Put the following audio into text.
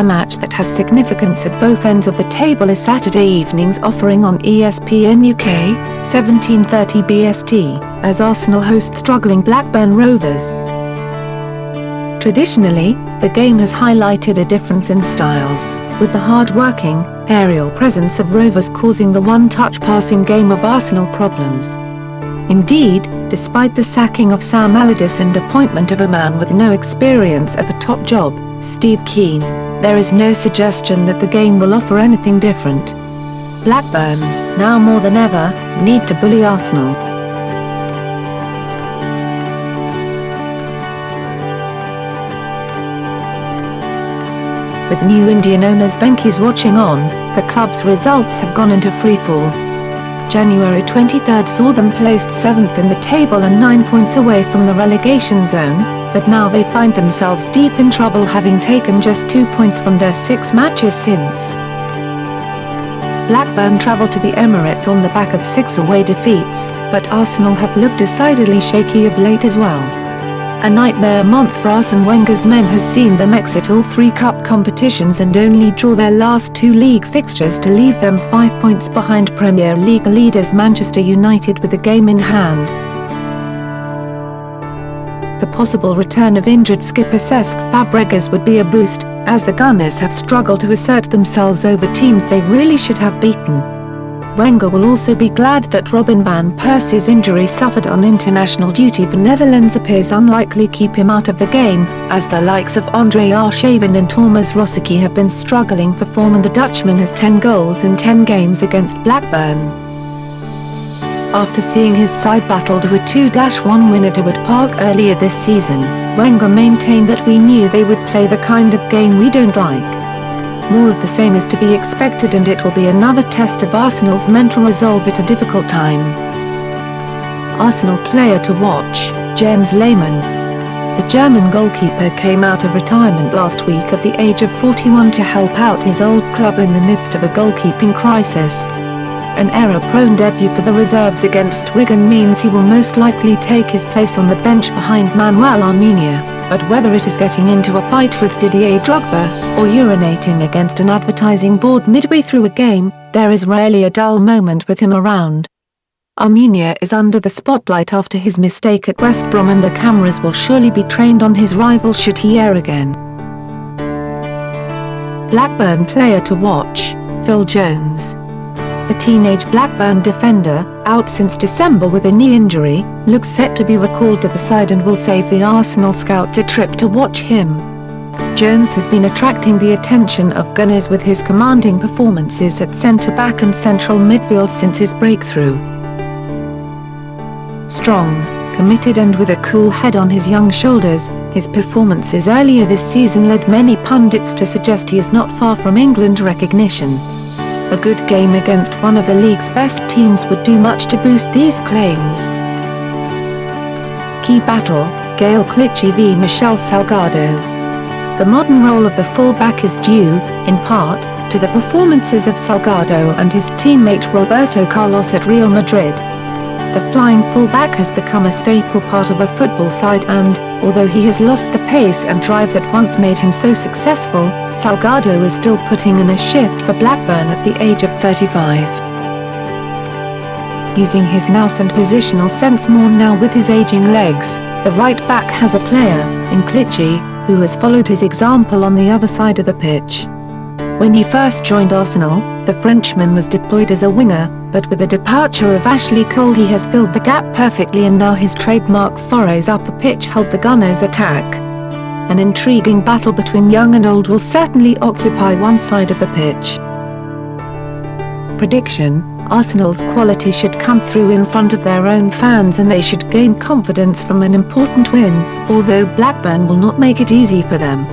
A match that has significance at both ends of the table is Saturday evening's offering on ESPN UK, 17:30 BST, as Arsenal host struggling Blackburn Rovers. Traditionally, the game has highlighted a difference in styles, with the hard-working, aerial presence of Rovers causing the one-touch passing game of Arsenal problems. Indeed, despite the sacking of Sam Allardyce and appointment of a man with no experience of a top job, Steve Kean, there is no suggestion that the game will offer anything different. Blackburn, now more than ever, need to bully Arsenal. With new Indian owners Venky's watching on, the club's results have gone into freefall. January 23 saw them placed 7th in the table and 9 points away from the relegation zone, but now they find themselves deep in trouble, having taken just 2 points from their 6 matches since. Blackburn travelled to the Emirates on the back of 6 away defeats, but Arsenal have looked decidedly shaky of late as well. A nightmare month for Arsene Wenger's men has seen them exit all 3 cup competitions and only draw their last 2 league fixtures to leave them 5 points behind Premier League leaders Manchester United with a game in hand. The possible return of injured skipper Cesc Fabregas would be a boost, as the Gunners have struggled to assert themselves over teams they really should have beaten. Wenger will also be glad that Robin van Persie's injury suffered on international duty for Netherlands appears unlikely to keep him out of the game, as the likes of André Arshavin and Thomas Rosicky have been struggling for form, and the Dutchman has 10 goals in 10 games against Blackburn. After seeing his side battle to a 2-1 win at Ewood Park earlier this season, Wenger maintained that we knew they would play the kind of game we don't like. More of the same is to be expected, and it will be another test of Arsenal's mental resolve at a difficult time. Arsenal player to watch, Jens Lehmann. The German goalkeeper came out of retirement last week at the age of 41 to help out his old club in the midst of a goalkeeping crisis. An error-prone debut for the reserves against Wigan means he will most likely take his place on the bench behind Manuel Almunia, but whether it is getting into a fight with Didier Drogba, or urinating against an advertising board midway through a game, there is rarely a dull moment with him around. Almunia is under the spotlight after his mistake at West Brom, and the cameras will surely be trained on his rival should he err again. Blackburn player to watch, Phil Jones. The teenage Blackburn defender, out since December with a knee injury, looks set to be recalled to the side and will save the Arsenal scouts a trip to watch him. Jones has been attracting the attention of Gunners with his commanding performances at centre-back and central midfield since his breakthrough. Strong, committed and with a cool head on his young shoulders, his performances earlier this season led many pundits to suggest he is not far from England recognition. A good game against one of the league's best teams would do much to boost these claims. Key battle, Gael Clichy v Michel Salgado. The modern role of the fullback is due, in part, to the performances of Salgado and his teammate Roberto Carlos at Real Madrid. The flying fullback has become a staple part of a football side and, although he has lost the pace and drive that once made him so successful, Salgado is still putting in a shift for Blackburn at the age of 35. Using his nous and positional sense more now with his aging legs, the right back has a player, in Clichy, who has followed his example on the other side of the pitch. When he first joined Arsenal, the Frenchman was deployed as a winger, but with the departure of Ashley Cole he has filled the gap perfectly, and now his trademark forays up the pitch help the Gunners attack. An intriguing battle between young and old will certainly occupy one side of the pitch. Prediction: Arsenal's quality should come through in front of their own fans, and they should gain confidence from an important win, although Blackburn will not make it easy for them.